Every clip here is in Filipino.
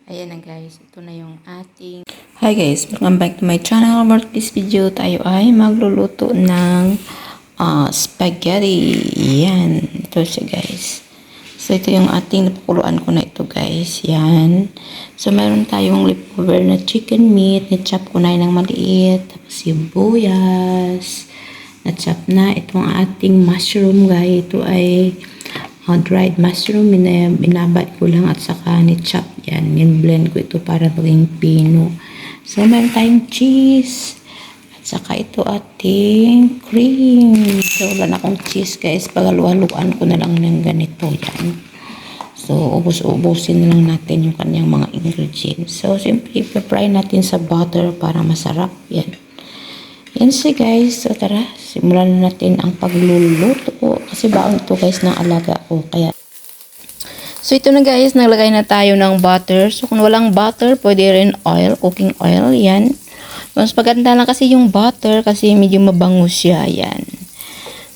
Ayan na guys, ito na yung ating... Hi guys, welcome back to my channel. For this video, tayo ay magluluto ng spaghetti. Yan, ito siya guys. So ito yung ating napakuluan ko na ito guys. Yan. So meron tayong leftover na chicken meat. Na-chop ko na ng maliit. Tapos sibuyas. Na-chop na itong ating mushroom guys. Ito ay dried mushroom. Binabad ko lang at saka ni-chop. Yan, blend ko ito para maging pino. So, meron tayong cheese. At saka ito ating cream. So, wala na akong cheese guys. Pagaluhaluan ko na lang ng ganito. Yan. So, ubus-ubusin na lang natin yung kanyang mga ingredients. So, simply fry natin sa butter para masarap. Yan. Yan siya guys. So, tara. Simulan na natin ang pagluluto ko. Kasi baon ito guys ng alaga ko. Kaya, so, ito na guys, naglagay na tayo ng butter. So, kung walang butter, pwede rin oil, cooking oil, yan. Mas maganda lang kasi yung butter kasi medyo mabango siya, yan.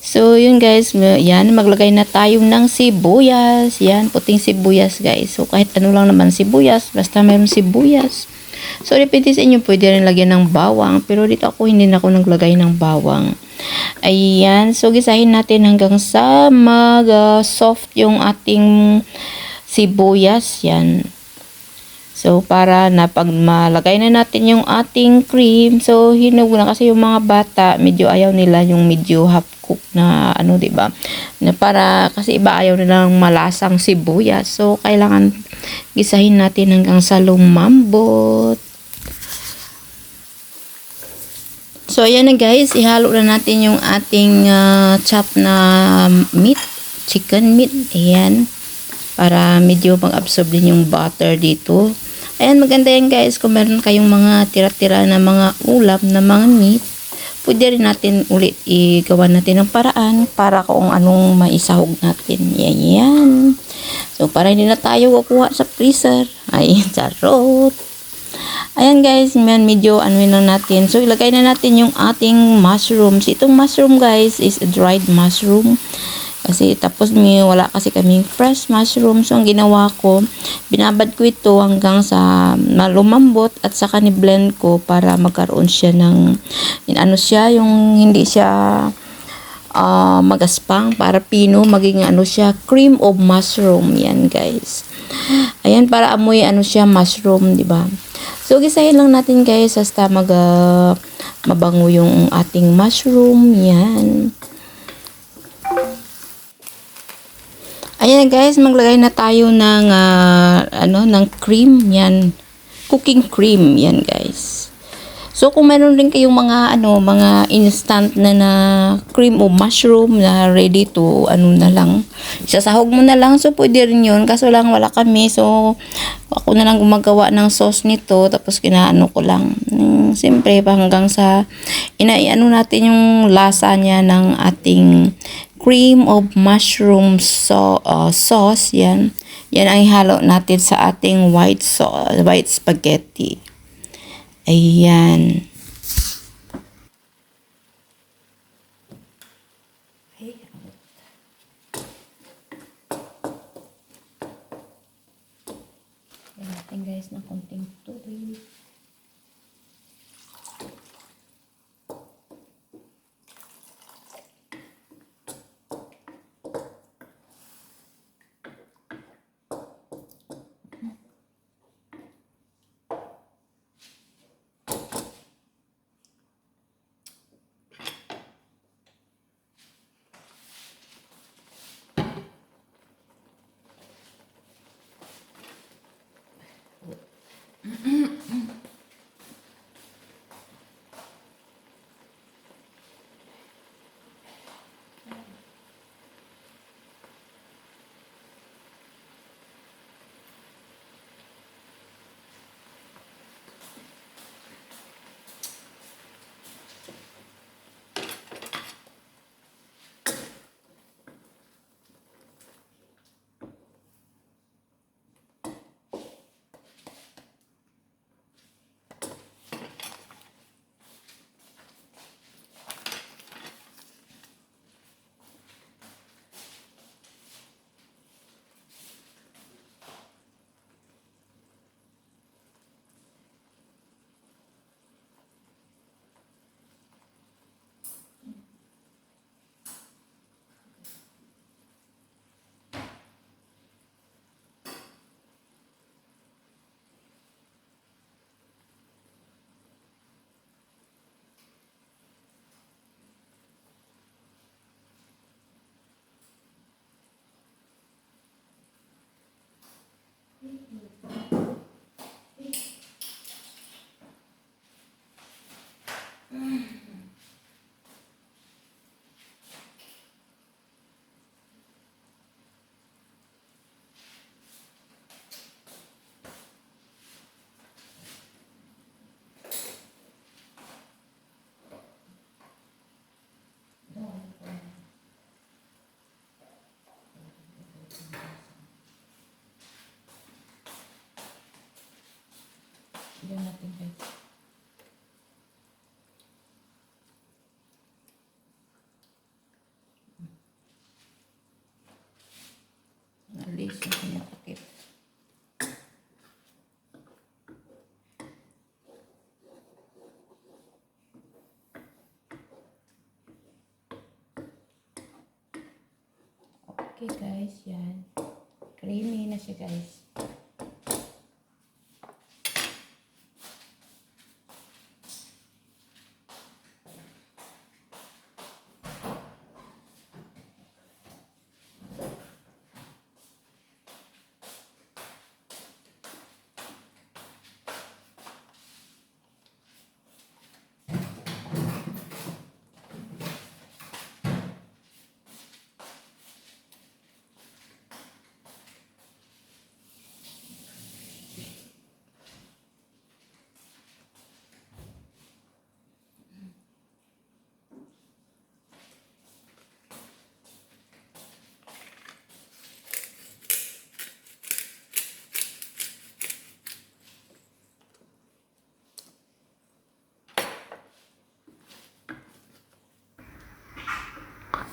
So, yun guys, yan, maglagay na tayo ng sibuyas. Yan, puting sibuyas guys. So, kahit ano lang naman sibuyas, basta mayroong sibuyas. So, depende sa inyo, pwede rin lagyan ng bawang. Pero dito ako, hindi na ako naglagay ng bawang. Ayan, so gisahin natin hanggang sa mag-soft yung ating sibuyas, yan. So, para na pag malagay na natin yung ating cream, so hinog na kasi yung mga bata, medyo ayaw nila yung medyo half cook na ano, 'di ba? Na para kasi iba ayaw nila ng malasang sibuyas. So, kailangan gisahin natin hanggang sa lumambot. So, ayan na guys, ihalo na natin yung ating chop na meat, chicken meat, ayan, para medyo mag-absorb din yung butter dito. Ayan, maganda yan guys, kung meron kayong mga tira-tira na mga ulam, na mga meat, pwede rin natin ulit igawa natin ng paraan para kung anong maisahog natin. Yan, yan. So, para hindi na tayo kukuha sa freezer. Ay, charot. Ayan guys, medyo anuin lang natin. So, ilagay na natin yung ating mushrooms. Itong mushroom guys is a dried mushroom. Kasi tapos wala kasi kaming fresh mushroom. So, ang ginawa ko, binabad ko ito hanggang sa malumambot at saka ni-blend ko para magkaroon siya ng, ano siya, yung hindi siya magaspang para pino, maging ano siya, cream of mushroom. Yan guys. Ayan, para amoy ano siya, mushroom, di ba? So, gisahin lang natin guys hasta mabango yung ating mushroom. Yan. Ayan guys, maglagay na tayo ng ng cream. Yan. Cooking cream. Yan guys. So, kung meron rin kayong mga instant na cream o mushroom na ready to, na lang, sasahog mo na lang. So, pwede rin yun. Kaso lang, wala kami. So, ako na lang gumagawa ng sauce nito. Tapos, kinaano ko lang. Siyempre, hanggang sa, inaano natin yung lasa niya ng ating cream of mushroom sauce. Yan. Yan ang ihalo natin sa ating white spaghetti. Ayan. Ayan natin guys ng konting tubig. Tignan natin guys. Alis yung kanyang takip. Okay guys, yan. Creamy na siya guys.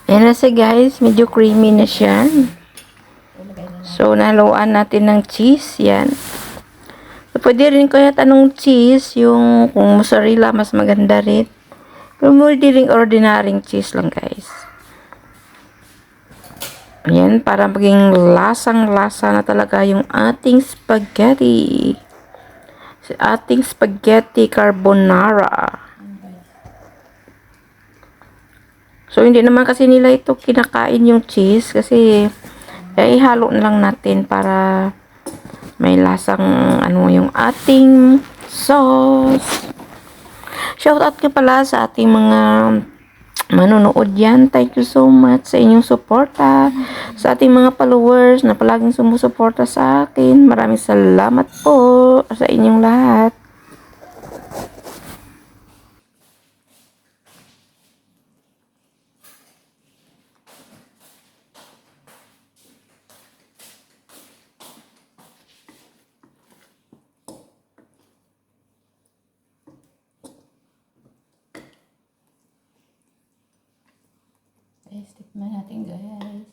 Ayan na siya guys, medyo creamy na siya. So, naluan natin ng cheese, yan. So, pwede rin kaya tanong cheese, yung kung mozzarella, mas maganda rin. Pero pwede rin ordinaryong cheese lang guys. Ayan, para maging lasang-lasa na talaga yung ating spaghetti. Ating spaghetti carbonara. So, hindi naman kasi nila ito kinakain yung cheese kasi ihalo na lang natin para may lasang ano yung ating sauce. Shoutout ka pala sa ating mga manonood yan. Thank you so much sa inyong suporta. Sa ating mga followers na palaging sumusuporta sa akin. Maraming salamat po sa inyong lahat. Guys, tikman natin guys.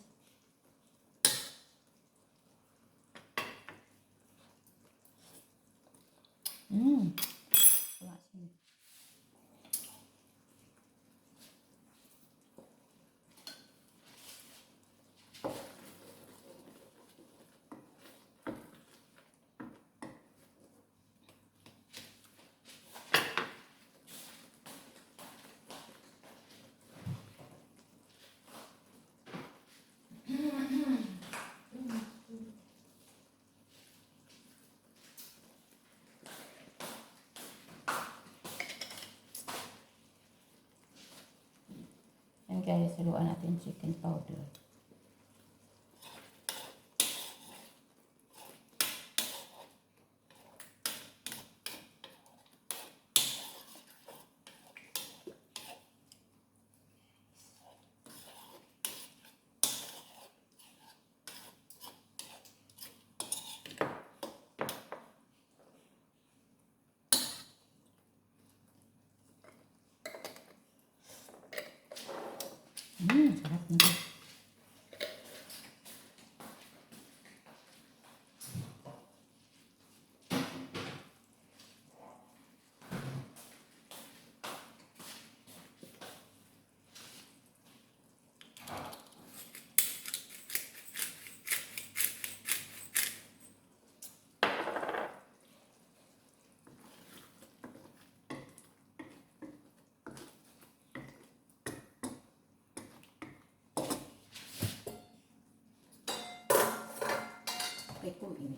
Yan guys, haluan natin chicken powder. Sarap na guys. Okay, kung init.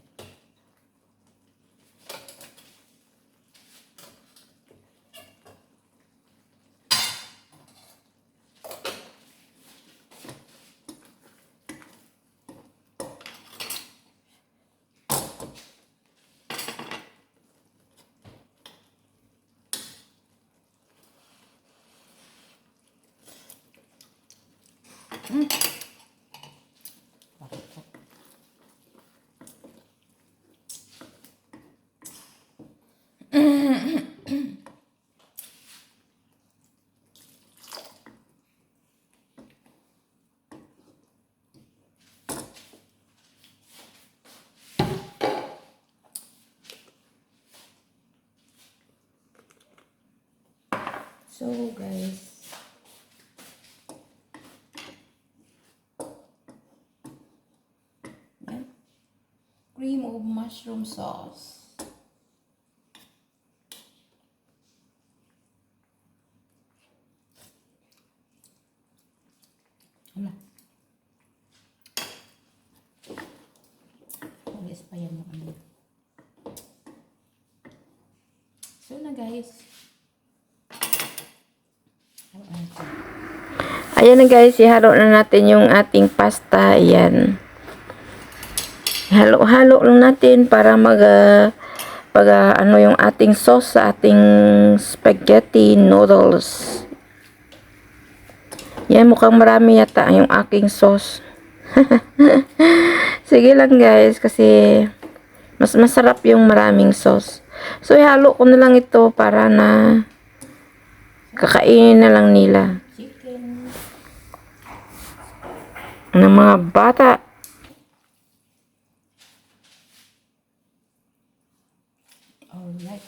So guys, yan. Cream of mushroom sauce. Wala. Alis pa yan mga ano. So na guys. Ayan na guys, ihalo na natin yung ating pasta. Ayan. Halo-halo lang natin para ano yung ating sauce sa ating spaghetti noodles. Yan, mukhang marami yata yung aking sauce. Sige lang guys, kasi mas masarap yung maraming sauce. So, ihalo ko na lang ito para na kakainin na lang nila. Chicken. Ng mga bata. Alright.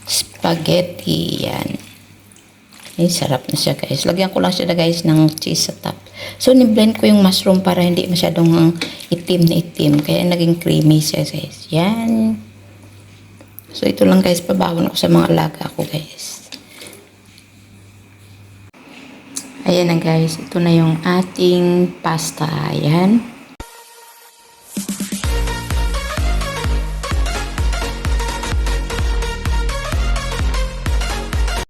Spaghetti, yan. Ay, sarap na siya guys. Lagyan ko lang siya guys ng cheese sa top. So, ni-blend ko yung mushroom para hindi masyadong itim na itim. Kaya naging creamy siya guys. Yan. So, ito lang guys, pabawon ako sa mga alaga ko guys. Ayan na guys, ito na yung ating pasta. Ayan.